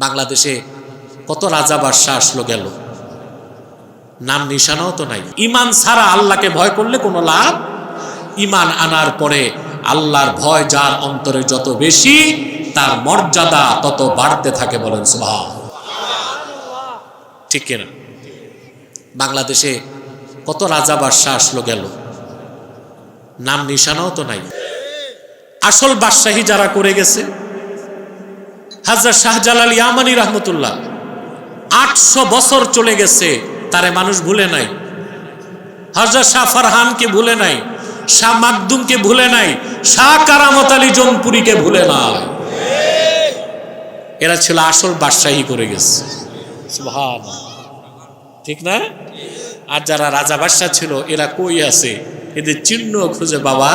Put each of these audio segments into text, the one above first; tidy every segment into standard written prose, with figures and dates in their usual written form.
বাংলাদেশে কত রাজা বাদশাহ আসলো গেল, নাম নিশানাও তো নাই। ইমান ছাড়া আল্লাহকে ভয় করলে কোনো লাভ। ইমান আনার পরে আল্লাহর ভয় যার অন্তরে যত বেশি, তার মর্যাদা তত বাড়তে থাকে। বলেন সুবহানাল্লাহ, ঠিক কিনা? বাংলাদেশে কত রাজা বাদশাহ আসলো গেল, নাম নিশানাও তো নাই। আসল বাদশাহী যারা করে গেছে, হযরত শাহজালাল ইয়ামানি রহমতুল্লাহ 800 বছর চলে গেছে, তারে মানুষ ভুলে নাই। হযরত শাহ ফারহানকে ভুলে নাই, শাহ মাকদুমকে ভুলে নাই, শাহ কারামত আলী জৌনপুরীকে ভুলে নাই। এরা ছিল আসল বাদশাহী করে গেছে। সুবহানাল্লাহ, ঠিক না? আর যারা রাজা বাদশাহ ছিল এরা কই আছে, এদের চিহ্ন খুঁজে পাওয়া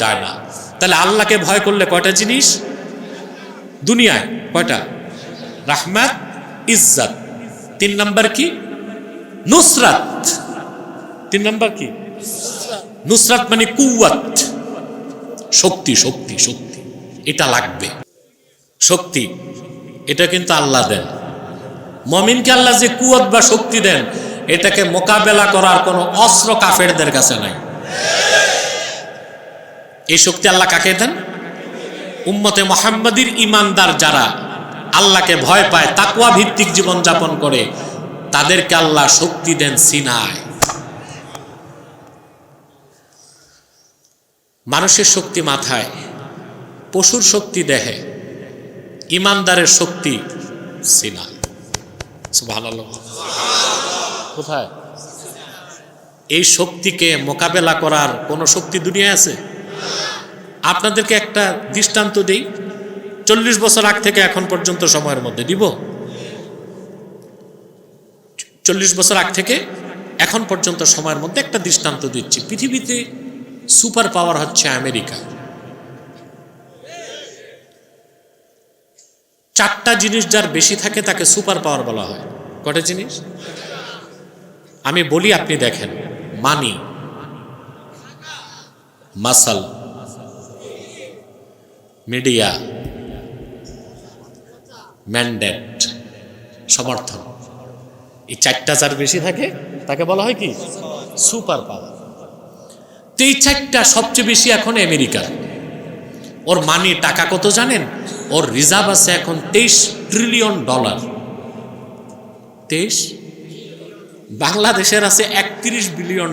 যায় না। তাহলে আল্লাহকে ভয় করলে কয়টা জিনিস দুনিয়ায়? কয়টা? রাহমাত, ইজ্জত। 3 নাম্বার কি? নুসরাত। 3 নাম্বার কি? নুসরাত মানে কুওয়াত, শক্তি। শক্তি শক্তি এটা লাগবে। শক্তি এটা কিন্তু আল্লাহ দেন। মুমিনকে আল্লাহ যে কুওয়াত বা শক্তি দেন, এটাকে মোকাবেলা করার কোনো অস্ত্র কাফেরদের কাছে নাই। এই শক্তি আল্লাহ কাকে দেন? উম্মতে মুহাম্মাদির ইমানদার যারা আল্লাহকে ভয় পায়, তাকওয়া ভিত্তিক জীবন যাপন করে, তাদেরকে আল্লাহ শক্তি দেন সিনায়। মানুষের শক্তি মাথায়, পশুর শক্তি দেহে, ইমানদারের শক্তি সিনায়। সুবহানাল্লাহ। কোথায়? এই শক্তিকে মোকাবেলা করার কোন শক্তি দুনিয়ায় আছে? আপনাদেরকে একটা দৃষ্টান্ত দেই। 40 বছর আগ থেকে এখন পর্যন্ত সময়ের মধ্যে দিব। 40 বছর আগ থেকে এখন পর্যন্ত সময়ের মধ্যে একটা দৃষ্টান্ত দিচ্ছি। পৃথিবীতে সুপার পাওয়ার হচ্ছে আমেরিকা। 4টা জিনিস যার বেশি থাকে তাকে সুপার পাওয়ার বলা হয়। কয়টা জিনিস আমি বলি, আপনি দেখেন। মানি, মাসল, মিডিয়া, ম্যান্ডেট, সমর্থন। এই 4টা যার বেশি থাকে তাকে বলা হয় কি? Super power. তো এই 4টা সবচেয়ে বেশি এখন আমেরিকার। ওর মানি, টাকা কত জানেন? ওর রিজার্ভ আছে এখন $23 ট্রিলিয়ন। 23। বাংলাদেশের আছে $31 বিলিয়ন।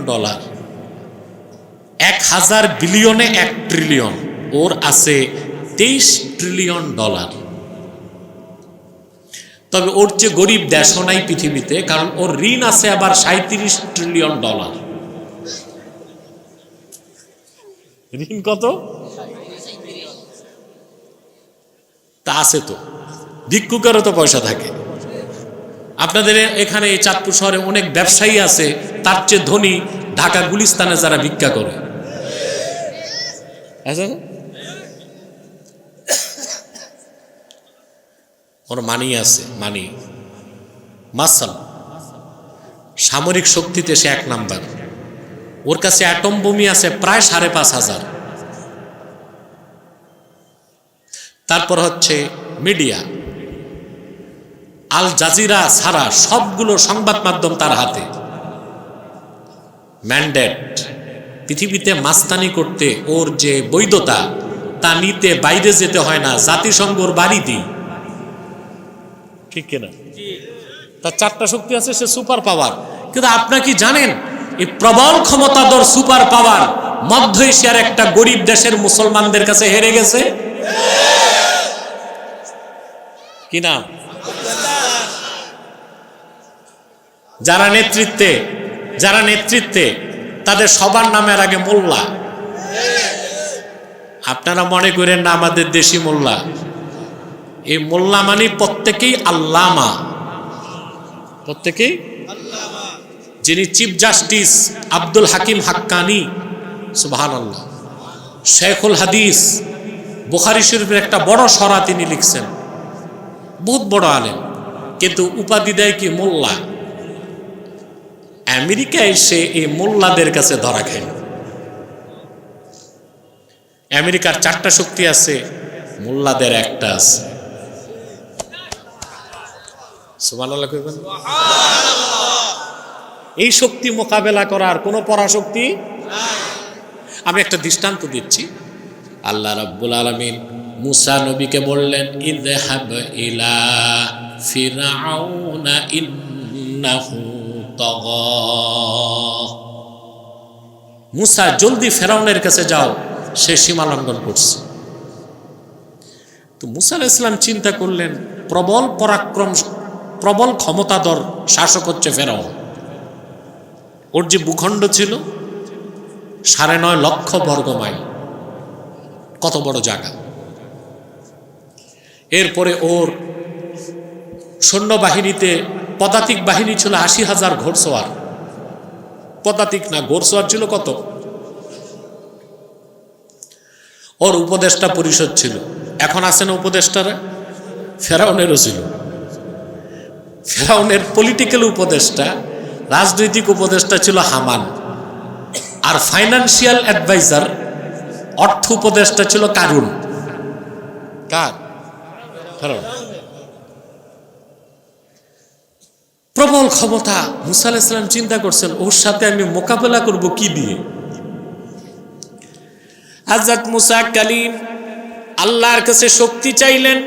1000 বিলিয়নে 1 ট্রিলিয়ন, ওর আছে $23 ট্রিলিয়ন। তবে ওর চেয়ে গরিব দেশও নাই পৃথিবীতে, কারণ ওর ঋণ আছে আবার $37 ট্রিলিয়ন। ঋণ কত? তা আছে তো, ভিক্ষুকেরও তো পয়সা থাকে। আপনাদের এখানে এই চাঁদপুর শহরে অনেক ব্যবসায়ী আছে, তার চেয়ে ধনী ঢাকা গুলিস্তানে যারা ভিক্ষা করে। ওর মানি আছে, মানি। মাসল, সামরিক শক্তিতে সে 1 নাম্বার। ওর কাছে অ্যাটম বোমি আছে প্রায় 5,500। তারপর হচ্ছে মিডিয়া, আল জাজিরা ছাড়া সবগুলো সংবাদ মাধ্যম তার হাতে। ম্যান্ডেট, পৃথিবীতে মাস্তানি করতে ওর যে বৈধতা, তা নিতে বাইরে যেতে হয় না, জাতিসংঘর বাড়িতেই। ঠিক কিনা? তার 4টা শক্তি আছে, সে সুপার পাওয়ার। কিন্তু আপনারা কি জানেন, এই প্রবল ক্ষমতাধর সুপার পাওয়ার মধ্য এশিয়ার একটা গরিব দেশের মুসলমানদের কাছে হেরে গেছে? কি নাম? যারা নেতৃত্বে তাদের সবার নামের আগে মোল্লা। আপনারা মনে করেন না আমাদের দেশি মোল্লা। এই মোল্লা মানে প্রত্যেকেই আল্লামা, প্রত্যেকেই। যিনি চিফ জাস্টিস আব্দুল হাকিম হাক্কানি, সুবহানাল্লাহ, শেখুল হাদিস, বুখারী শরীফের একটা বড় সরা তিনি লিখছেন, বহুত বড় আলেম, কিন্তু উপাধি দেয় কি? মোল্লা। আমেরিকায় এসে এই মোল্লাদের কাছে ধরা খায়। আমেরিকার 4টা শক্তি আছে, মোল্লাদের একটা আছে। সুবহানাল্লাহ কইবেন। এই শক্তি মোকাবেলা করার কোনো পরাশক্তি নাই। আমি একটা দৃষ্টান্ত দিচ্ছি। আল্লাহ রাব্বুল আলামিন মুসা নবীকে বললেন, ইযহাব ইলা ফিরআউনা ইন্নাহু তাগা। মুসা, জলদি ফেরাউনের কাছে যাও, সে সীমা লঙ্ঘন করছে। তো মুসা আলাইহিস সালাম চিন্তা করলেন, প্রবল পরাক্রম, প্রবল ক্ষমতাধর শাসক হচ্ছে ফেরাউন। ওর যে ভূখণ্ড ছিল 9.5 লক্ষ বর্গ মাইল, কত বড় জায়গা। এরপরে ওর সৈন্যবাহিনীতে পদাতিক বাহিনী ছিল 80,000 ঘোড়সওয়ার। পদাতিক না, ঘোড়সওয়ার ছিল কত। ওর উপদেষ্টা পরিষদ ছিল, এখন আছে না উপদেষ্টারা, ফেরাউনেরও ছিল। ফেরাউনের পলিটিক্যাল উপদেষ্টা, রাজনৈতিক উপদেষ্টা ছিল হামান, আর ফাইন্যান্সিয়াল অ্যাডভাইজার, অর্থ উপদেষ্টা ছিল কারুন। কার? ফেরাউন। প্রবল ক্ষমতা। মুসা আলাইহিস সালাম চিন্তা করছেন, ওর সাথে আমি মোকাবেলা করব কি দিয়ে। হযরত মুসা কালিম আল্লাহর কাছে শক্তি চাইলেন,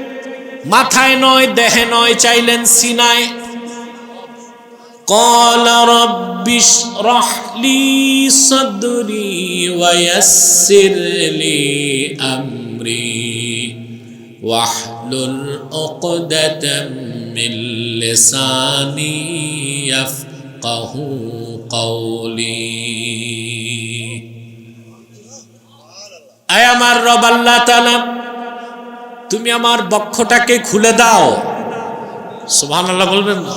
মাথায় নয়, দেহে নয়, চাইলেন সিনায়। قال رب اشرح لي صدري ويسر لي أمري واحلل عقدة من لساني يفقه قولي। আয় আমার রব আল্লাহ তাআলা, তুমি আমার বক্ষটাকে খুলে দাও। সুবহানাল্লাহ বলবেন না?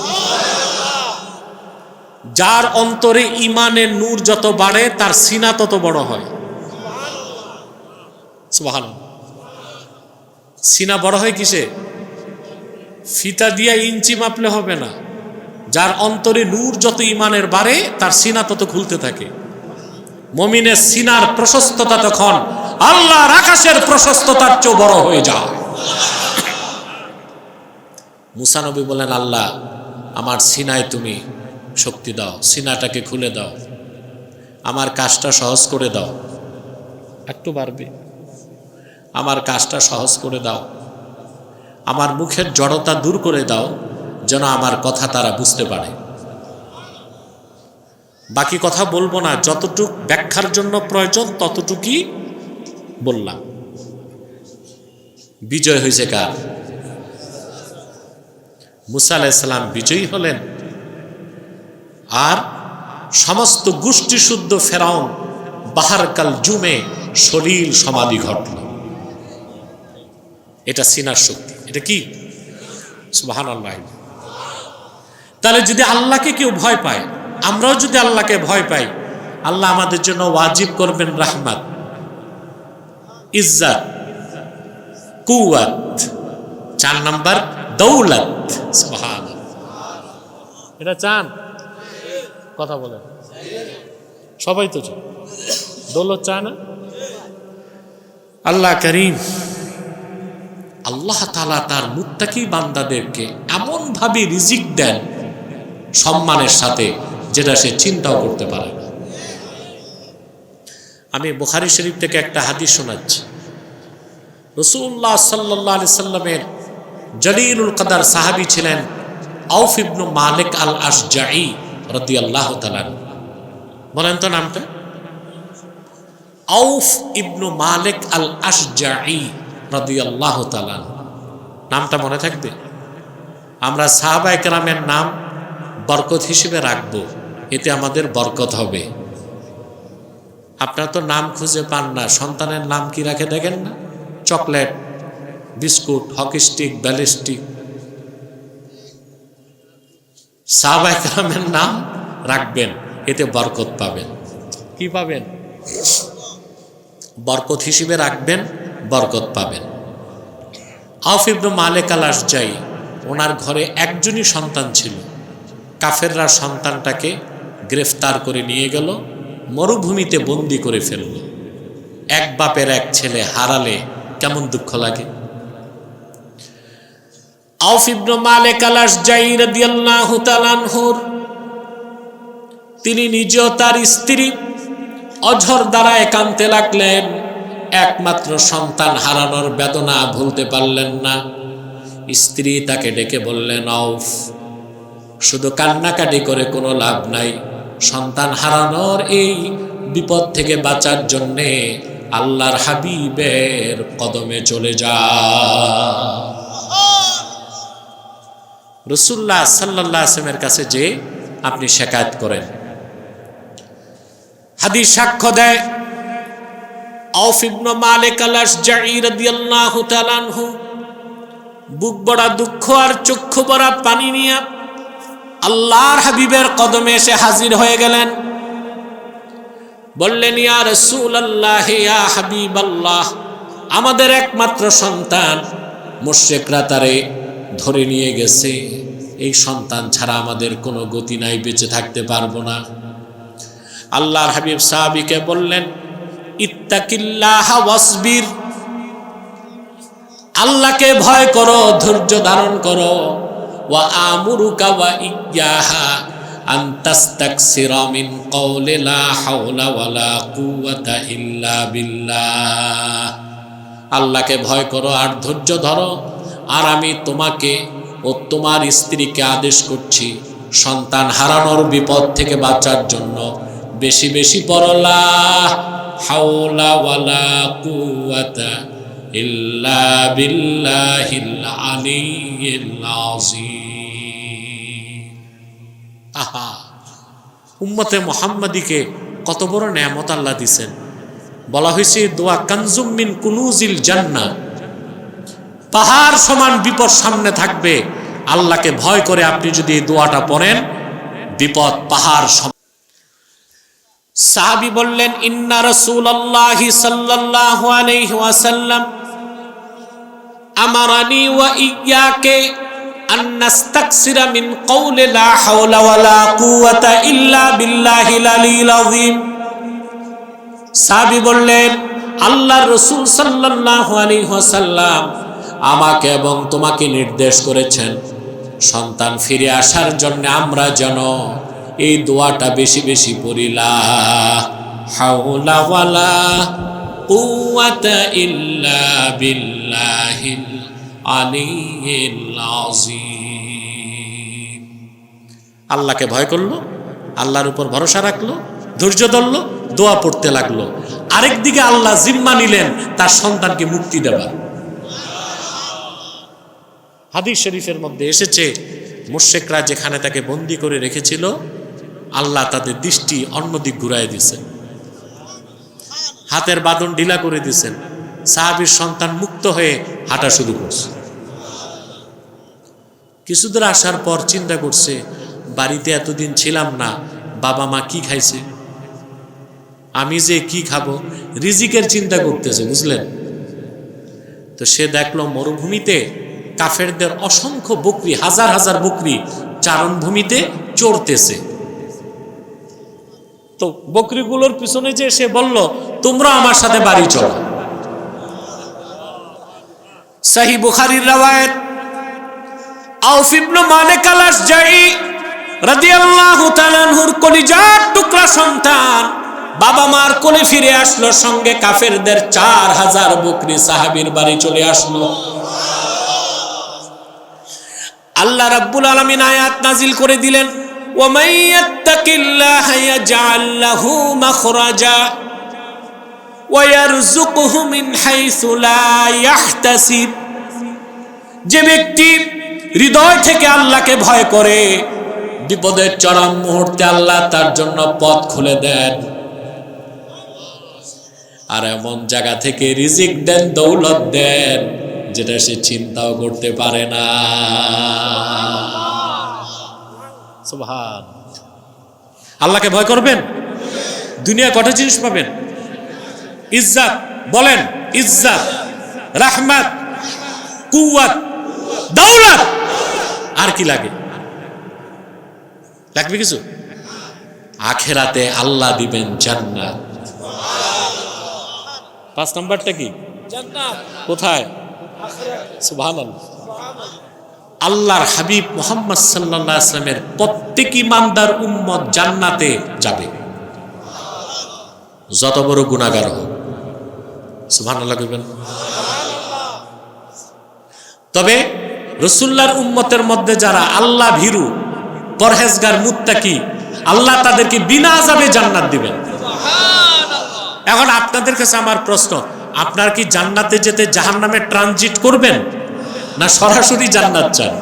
যার অন্তরে ইমানের নূর যত বাড়ে তার সিনা তত বড় হয়। সুবহানাল্লাহ। সিনা বড় হয় কিসে? ফিতা দিয়া ইঞ্চি মাপলে হবে না। যার অন্তরে নূর যত ইমানের বাড়ে তার সিনা তত খুলতে থাকে। মুমিনের সিনার প্রশস্ততা তখন আল্লাহর আকাশের প্রশস্ততার চেয়ে বড় হয়ে যায়। মুসা নবী বলেন, আল্লাহ আমার সিনায় তুমি শক্তি দাও, সিনাটাকে খুলে দাও, আমার কাজটা সহজ করে দাও। একটু বাড়বে, আমার কাজটা সহজ করে দাও, আমার মুখের জড়তা দূর করে দাও, যেন আমার কথা তারা বুঝতে পারে। বাকি কথা বলবো না, যতটুক ব্যাখ্যার জন্য প্রয়োজন ততটুকুই বললাম। বিজয় হয়েছে কার? মুসা আলাইহিস সালাম বিজয়ী হলেন। আর সমস্ত গোষ্ঠী শুদ্ধ ফেরাউন বাহারকাল জুমে সলিল সমাধি ঘটল। এটা সিনার শক্তি। এটা কি? সুবহানাল্লাহ। তাহলে যদি আল্লাহকে কেউ ভয় পায়, আমরাও যদি আল্লাহকে ভয় পাই, আল্লাহ আমাদের জন্য ওয়াজিব করবেন রাহমাত, ইজ্জত, কুওয়াত, 4 নাম্বার দৌলত। সুবহানাল্লাহ। এটা চান? কথা বলেন, সবাই তো চায়। দৌলত চায় না? আল্লাহ করিম, আল্লাহ তাআলা তার মুত্তাকি বান্দাদেরকে এমন ভাবে রিজিক দেন সম্মানের সাথে, যেটা সে চিন্তাও করতে পারে না। আমি বুখারী শরীফ থেকে একটা হাদিস শোনাচ্ছি। রাসূলুল্লাহ সাল্লাল্লাহু আলাইহি সাল্লামের জলিলুল কদর সাহাবী ছিলেন আউফ ইবনে মালিক আল আশজাঈ রাদিয়াল্লাহু তাআলা। বলেন তো নামটা? আউফ ইবনে মালিক আল আশজাঈ রাদিয়াল্লাহু তাআলা। নামটা মনে থাকবে? আমরা সাহাবায়ে কেরামের নাম বরকত হিসেবে রাখবো, এতে আমাদের বরকত হবে। আপনারা তো নাম খুঁজে পান না, সন্তানের নাম কি রাখে দেখেন না? Chocolate, biscuit, hockey stick, ballistic. সাহাবায়ে কেরামের নাম রাখবেন, এতে বরকত পাবেন। কি পাবেন? বরকত হিসেবে রাখবেন, বরকত পাবেন। আউফ ইবনে মালিক আল আশজাঈ, ওনার ঘরে একজনই সন্তান ছিল। কাফেররা সন্তানটাকে গ্রেফতার করে নিয়ে গেল, মরুভূমিতে বন্দি করে ফেলল। এক বাপের এক ছেলে হারালে কেমন দুঃখ লাগে। আউফ ইবনে মালিক আল-আশজাঈ রাদিয়াল্লাহু তাআলা আনহুর তিনি নিজেও তার স্ত্রী অঝর দ্বারা কাঁদতে লাগলেন। একমাত্র সন্তান হারানোর বেদনা ভুলতে পারলেন না। স্ত্রী তাকে ডেকে বললেন, আউফ, শুধু কান্নাকাটি করে কোনো লাভ নাই। সন্তান হারানোর এই বিপদ থেকে বাঁচার জন্যে আল্লাহর হাবিবের কদমে চলে যা। রাসূলুল্লাহ সাল্লাল্লাহু আলাইহি ওয়াসাল্লামের কাছে যে আপনি শিকায়ত করেন। হাদিস সাক্ষ্য দেয় আউফ ইবনে মালিক আল-আশজাঈ রাদিয়াল্লাহু তাআলা আনহু বুক ভরা দুঃখ আর চক্ষু ভরা পানি নিয়ে আল্লাহর হাবিবের কদমে এসে হাজির হয়ে গেলেন। বললেন, ইয়া রাসূলুল্লাহ, ইয়া হাবিবাল্লাহ, আমাদের একমাত্র সন্তান মুশরিকরা তারে ধরে নিয়ে গেছে। এই সন্তান ছাড়া আমাদের কোনো গতি নাই, বেঁচে থাকতে পারবো না। আল্লাহর হাবিব সাহাবীকে বললেন, ইত্তাকিল্লাহ ওয়াসবির, আল্লাহকে ভয় করো, ধৈর্য ধারণ করো। ওয়া আমুরুকা ওয়া ইয়্যাহা আন তাস্তাকসিরা মিন কওলি লা হাওলা ওয়ালা কুওয়াতা ইল্লা বিল্লাহ। আল্লাহকে ভয় করো আর ধৈর্য ধরো। আর আমি তোমাকে ও তোমার স্ত্রীকে আদেশ করছি, সন্তান হারানোর বিপদ থেকে বাঁচার জন্য বেশি বেশি পড়ো লা হাওলা ওয়ালা কুওয়াতা ইল্লা বিল্লাহিল আলিয়্যিল আযীম। আহা, উম্মতে মুহাম্মাদীকে কত বড় নেয়ামত আল্লাহ দিয়েছেন। বলা হয়েছে দোয়া কানজুম মিন কুনুজিল জান্নাহ, পাহাড় সমান বিপদ সামনে থাকবে। আল্লাহকে ভয় করে আপনি যদি এই দোয়াটা পড়েন, বিপদ পাহাড় সমান। সাহাবী বললেন, ইন্না রাসূলুল্লাহি সাল্লাল্লাহু আলাইহি ওয়াসাল্লাম আমারানি ওয়া ইয়্যাকে আন নাস্তাকসিরা মিন কওলি লা হাওলা ওয়ালা কুওয়াতা ইল্লা বিল্লাহিল আলিয়্যিল আযীম। সাহাবী বললেন, আল্লাহর রাসূল সাল্লাল্লাহু আলাইহি ওয়াসাল্লাম আমাকে এবং তোমাকে নির্দেশ করেছেন সন্তান ফিরে আসার জন্য আমরা যেন এই দোয়াটা বেশি বেশি পড়ি, লা হাওলা ওয়ালা কুওয়াতা ইল্লা বিল্লাহিল আলিয়্যিল আযীম। আল্লাহকে ভয় করলো, আল্লাহর উপর ভরসা রাখলো, ধৈর্য ধরলো, দোয়া পড়তে লাগলো। আরেকদিকে আল্লাহ জিম্মা নিলেন তার সন্তানকে মুক্তি দেবার। হাদিস শরীফের মধ্যে এসেছে, মুশরিকরা যেখানে তাকে বন্দী করে রেখেছিল, আল্লাহ তাদের দৃষ্টি অন্যদিক ঘুরাই দিয়েছেন, হাতের বাঁধন ঢিলা করে দিয়েছেন। সাহাবীর সন্তান মুক্ত হয়ে হাঁটা শুরু করছে। কিছুদূর আসার পর চিন্তা করছে, বাড়িতে এতদিন ছিলাম না, বাবা মা কি খাইছে, আমি যে কি খাবো, রিজিকের চিন্তা করতেছে, বুঝলেন? তো সে দেখলো মরুভূমিতে কাফেরদের অসংখ্য বকরি, হাজার হাজার বকরি চারণভূমিতে চড়তেছে। তো বকরিগুলোর পিছনে যে সে বলল, তোমরা আমার সাথে বাড়ি চলো। সহিহ বুখারীর রওয়ায়াত, আউফ ইবনে মালিক আল-আশজাঈ রাদিয়াল্লাহু তাআলা আনহুর কলিজার টুকরা সন্তান বাবা মার কোলে ফিরে আসলো, সঙ্গে কাফেরদের 4000 বকরি সাহাবীর বাড়ি চলে আসলো। আল্লাহ রাব্বুল আলামিন আয়াত নাজিল করে দিলেন, ওয়া মান ইয়াত্তাকিল্লাহা ইয়াজআল লাহু মাখরাজা ওয়া ইয়ারযুকহু মিন হাইসু লা ইয়াহতাসিব। যে ব্যক্তি হৃদয় থেকে আল্লাহকে ভয় করে, বিপদের চরম মুহূর্তে আল্লাহ তার জন্য পথ খুলে দেন, আর এমন জায়গা থেকে রিজিক দেন, দৌলত দেন, যেটা সে চিন্তাও করতে পারে না। সুবহান। আল্লাহকে ভয় করবেন, দুনিয়া কটা জিনিস পাবেন? ইজ্জত, বলেন ইজ্জত, রাহমাত, কুওয়াত, দৌলত। আর কি লাগে? লাগবে কিছু? আখিরাতে আল্লাহ দিবেন জান্নাত। 5 নাম্বারটা কি? জান্নাত। কোথায়? আখিরাতে। সুবহানাল্লাহ। আল্লাহর হাবিব মুহাম্মদ সাল্লাল্লাহু আলাইহি ওয়াসাল্লামের প্রত্যেক ইমানদার উম্মত জান্নাতে যাবে, যত বড় গুনাহগার হোক। সুবহানাল্লাহ কইবেন। তবে রাসূলুল্লাহর উম্মতের মধ্যে যারা আল্লাহ ভীরু, পরহেজগার, মুত্তাকি, আল্লাহ তাদেরকে বিনা আযাবে জান্নাত দিবেন। এখন আপনাদের কাছে আমার প্রশ্ন, আপনার কি জান্নাতে যেতে জাহান্নামে ট্রানজিট করবেন না সরাসরি জান্নাত চান?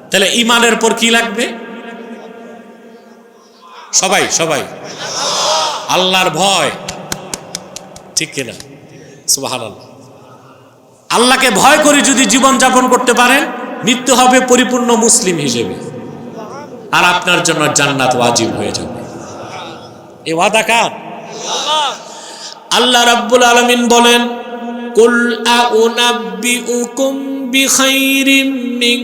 তাহলে ঈমানের পর কি লাগবে? সবাই সবাই আল্লাহর ভয়, ঠিক কিনা? সুবহানাল্লাহ। আল্লাহকে ভয় করে যদি জীবন যাপন করতে পারেন, মৃত্যু হবে পরিপূর্ণ মুসলিম হিসেবে, আর আপনার জন্য জান্নাত ওয়াজিব হয়ে যাবে। এই ওয়াদা কার? আল্লাহ রাব্বুল আলামিন বলেন, কুল আউনাব্বিউকুম বিখাইরিম মিন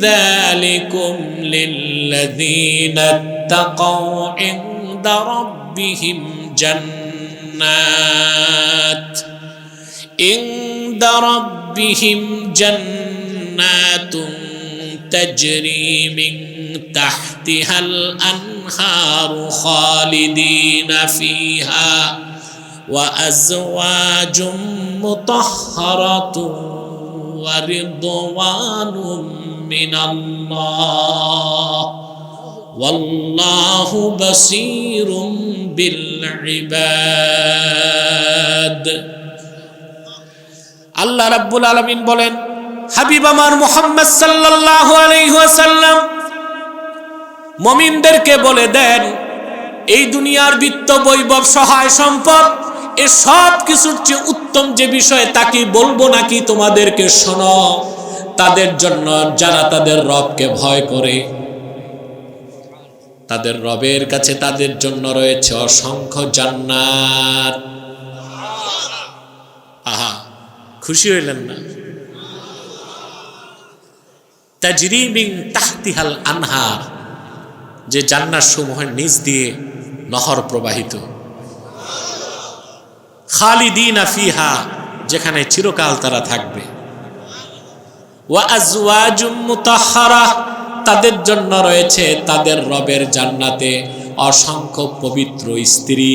যালিকুম লিল্লাযীনা তাকাউ ইনদা রাব্বিহিম জান্নাত তাজরি মিন তাহতিহাল আনহারু খালিদিনা ফিহা ওয়া আজওয়াজুম মুতাহহারাতুন ওয়া রিদওয়ানুম মিনাল্লাহ ওয়াল্লাহু বাসীরুম বিল ইবাদ। আল্লাহ রাব্বুল আলামিন বলেন, হাবিব আমার মুহাম্মদ সাল্লাল্লাহু আলাইহি ওয়াসাল্লাম মুমিনদেরকে বলে দেন, এই দুনিয়ার বিত্ত বৈভব সহায় সম্পদ এ সব কিছুর চেয়ে উত্তম যে বিষয় তাকে বলবো নাকি তোমাদেরকে? শোনো, তাদের জন্য যারা তাদের রবকে ভয় করে, তাদের রবের কাছে তাদের জন্য রয়েছে অসংখ্য জান্নাত। আহা, খুশি হইলেন না? তাজরি মিন তাহতিহাল আনহার, যে জান্নাত সমূহের নিচ দিয়ে নহর প্রবাহিত। খালিদিনা ফিহা, যেখানে চিরকাল তারা থাকবে। ওয়া আজওয়াজুম মুতাহহারা, তাদের জন্য রয়েছে তাদের রবের জান্নাতে অসংখ্য পবিত্র স্ত্রী।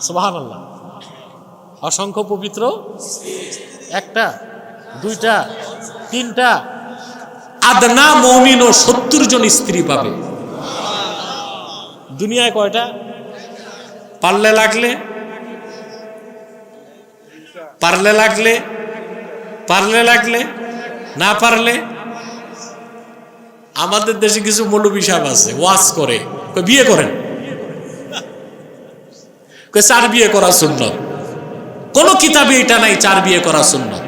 সুবহানাল্লাহ। অসংখ্য পবিত্র, একটা, দুইটা, তিনটা, আদনা মুমিনও 70 জন স্ত্রী পাবে। দুনিয়ায় কয়টা? পারলে লাগলে পারলে লাগলে পারলে লাগলে না পারলে। আমাদের দেশে কিছু মৌলবী সাহেব আছে, ওয়াজ করে, বিয়ে করেন, 4 বিয়ে করা সুন্নাত। কোন কিতাবে এটা নাই 4 বিয়ে করা সুন্নাত।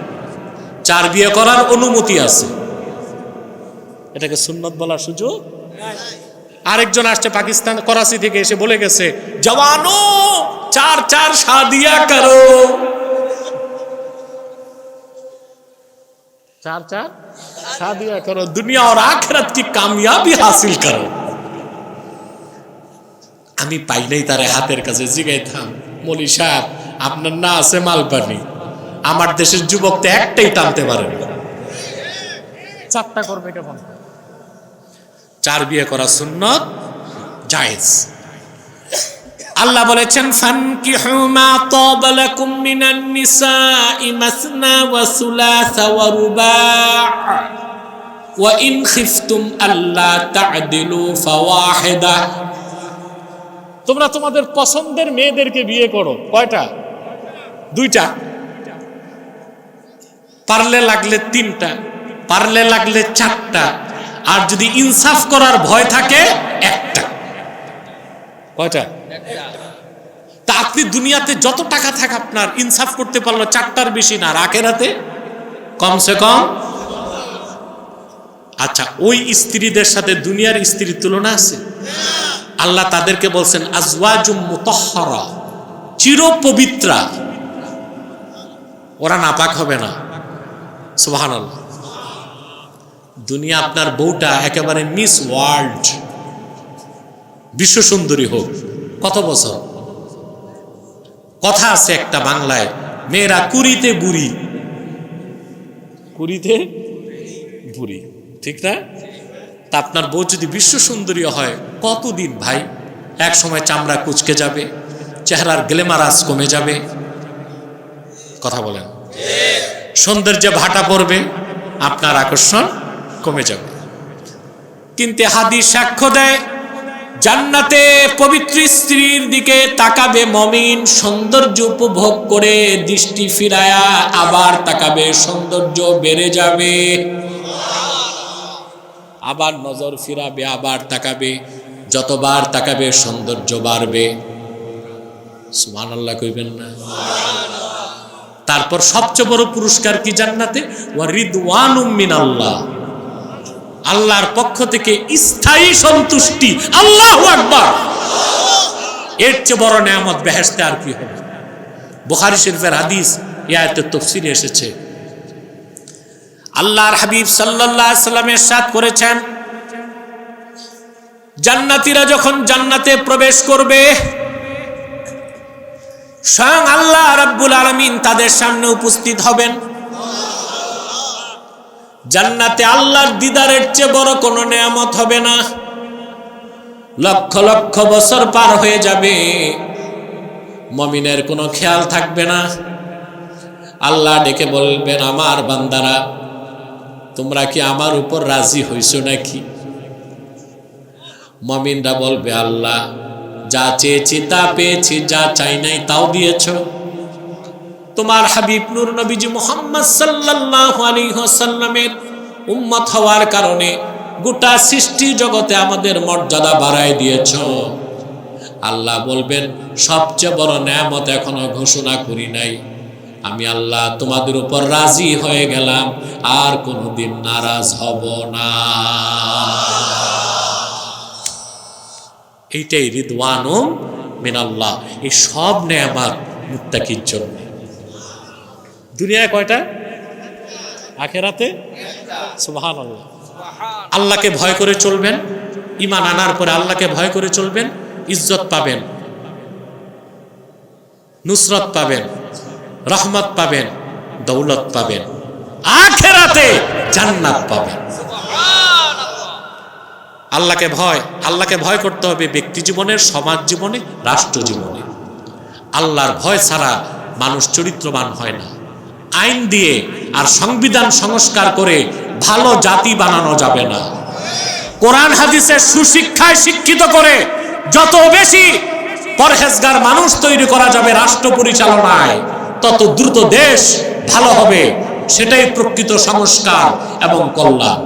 4 বিয়ে করার অনুমতি আছে, এটাকে সুন্নাত বলার সুযোগ। আরেকজন আসছে পাকিস্তান, করাচি থেকে এসে বলে গেছে, জওয়ানো 4 শাদিয়া করো, 4 शादियां करो, दुनिया और आखिरत की कामयाबी हासिल करो। আমি পাই নাই তারে হাতের কাছে জিগাইতাম, মৌলী সাহেব আপনার না আছে মালপানি, আমার দেশের যুবক তো একটাই টানতে পারে না, 4টা করবে কেমন? 4 বিয়ে করা সুন্নাত, জায়েজ। আল্লাহ বলেছেন, ফানকিহু মা তাবা লাকুম মিনান নিসাই মাসনা ওয়া সুলাসা ওয়া রুবা' ওয়া ইন খিফতুম আল্লা তা'দিলু ফাওয়াহিদা। তোমরা তোমাদের পছন্দের মেয়েদেরকে বিয়ে করো। কয়টা? 2টা, পারলে লাগলে 3টা, পারলে লাগলে 4টা, আর যদি ইনসাফ করার ভয় থাকে 1টা। কয়টা? তা আপনি দুনিয়াতে যত টাকা থাকে আপনার, ইনসাফ করতে পারলো 4টার বেশি না, আর আখিরাতে কমসে কম। আচ্ছা, ওই স্ত্রীদের সাথে দুনিয়ার স্ত্রীর তুলনা আছে? আল্লাহ তাদেরকে বলছেন আজওয়াজুম মুতাহহারা, চির পবিত্রা, ওরা নাপাক হবে না। সুবহানাল্লাহ। দুনিয়া আপনার বউটা একেবারে মিস ওয়ার্ল্ড, বিশ্ব সুন্দরী হোক, কত বছর? কথা আছে একটা বাংলায়, মেয়েরা কুড়িতে বুড়ি, কুড়িতে রূপপুরি, ঠিক না? তা আপনার বউ যদি বিশ্ব সুন্দরী হয়, কতদিন ভাই? এক সময় চামড়া কুচকে যাবে, চেহারার গ্ল্যামারাস কমে যাবে, কথা বলেন, সৌন্দর্যে ভাটা পড়বে, আপনার আকর্ষণ কমে যাবে। কিন্তু হাদিস সাক্ষ্য দেয়, জান্নাতে পবিত্র স্ত্রীর দিকে তাকাবে মমিন, সৌন্দর্য উপভোগ করে দৃষ্টি ফিরায়া আবার তাকাবে, সৌন্দর্য বেড়ে যাবে, আবার নজর ফিরাবে, আবার তাকাবে, যতবার তাকাবে সৌন্দর্য বাড়বে। সুবহানাল্লাহ কইবেন না? তারপর সবচেয়ে বড় পুরস্কার কি জান্নাতে? ওয়া রিদওয়ানুম মিনাল্লাহ, আল্লাহর পক্ষ থেকে স্থায়ী সন্তুষ্টি। আল্লাহু আকবার! এর চেয়ে বড় নেয়ামত বেহেশতে আর কি হবে? বুখারী শরীফের হাদিস, এই আয়াতের তাফসীরে এসেছে, আল্লাহর হাবিব সাল্লাল্লাহু আলাইহি সাল্লাম ইরশাদ করেছেন, জান্নাতীরা যখন জান্নাতে প্রবেশ করবে, স্বয়ং আল্লাহ রাব্বুল আলামিন তাদের সামনে উপস্থিত হবেন। জান্নাতে আল্লাহর দিদারের চেয়ে বড় কোনো নেয়ামত হবে না। লক্ষ লক্ষ বছর পার হয়ে যাবে, মুমিনের কোনো খেয়াল থাকবে না। আল্লাহ ডেকে বলবেন, আমার বান্দারা, তোমরা কি আমার উপর রাজি হইছো নাকি? মুমিনরা বলবে, আল্লাহ, যা চেয়েছি তা পেয়েছি, যা চাই নাই তাও দিয়েছ। তোমার হাবিব নূর নবীজি মুহাম্মদ সাল্লাল্লাহু আলাইহি ওয়াসাল্লামের উম্মত হওয়ার কারণে গোটা সৃষ্টি জগতে আমাদের মর্যাদা বাড়ায় দিয়েছ। আল্লাহ বলবেন, সবচেয়ে বড় নেয়ামত এখনো ঘোষণা করি নাই। আমি আল্লাহ তোমাদের উপর রাজি হয়ে গেলাম, আর কোনোদিন নারাজ হব না। এইটাই রিদওয়ানুম মিনাল্লাহ। এই সব নেয়ামত মুত্তাকির জন্য। দুনিয়ায় কয়টা? আখিরাতে সুবহানাল্লাহ। আল্লাহকে ভয় করে চলবেন, ঈমান আনার পরে আল্লাহকে ভয় করে চলবেন, ইজ্জত পাবেন, নুসরত পাবেন, রহমত পাবেন, দৌলত পাবেন, আখিরাতে জান্নাত পাবেন। আল্লাহকে ভয় করতে হবে ব্যক্তি জীবনে, সমাজ জীবনে, রাষ্ট্র জীবনে। আল্লাহর ভয় ছাড়া মানুষ চরিত্রবান হয় না। আইন দিয়ে আর সংবিধান সংস্কার করে ভালো জাতি বানানো যাবে না। কোরআন হাদিসের সুশিক্ষায় শিক্ষিত করে যত বেশি পরহেজগার মানুষ তৈরি করা যাবে রাষ্ট্র পরিচালনায়, তত দ্রুত দেশ ভালো হবে। সেটাই প্রকৃত সংস্কার এবং কল্যাণ।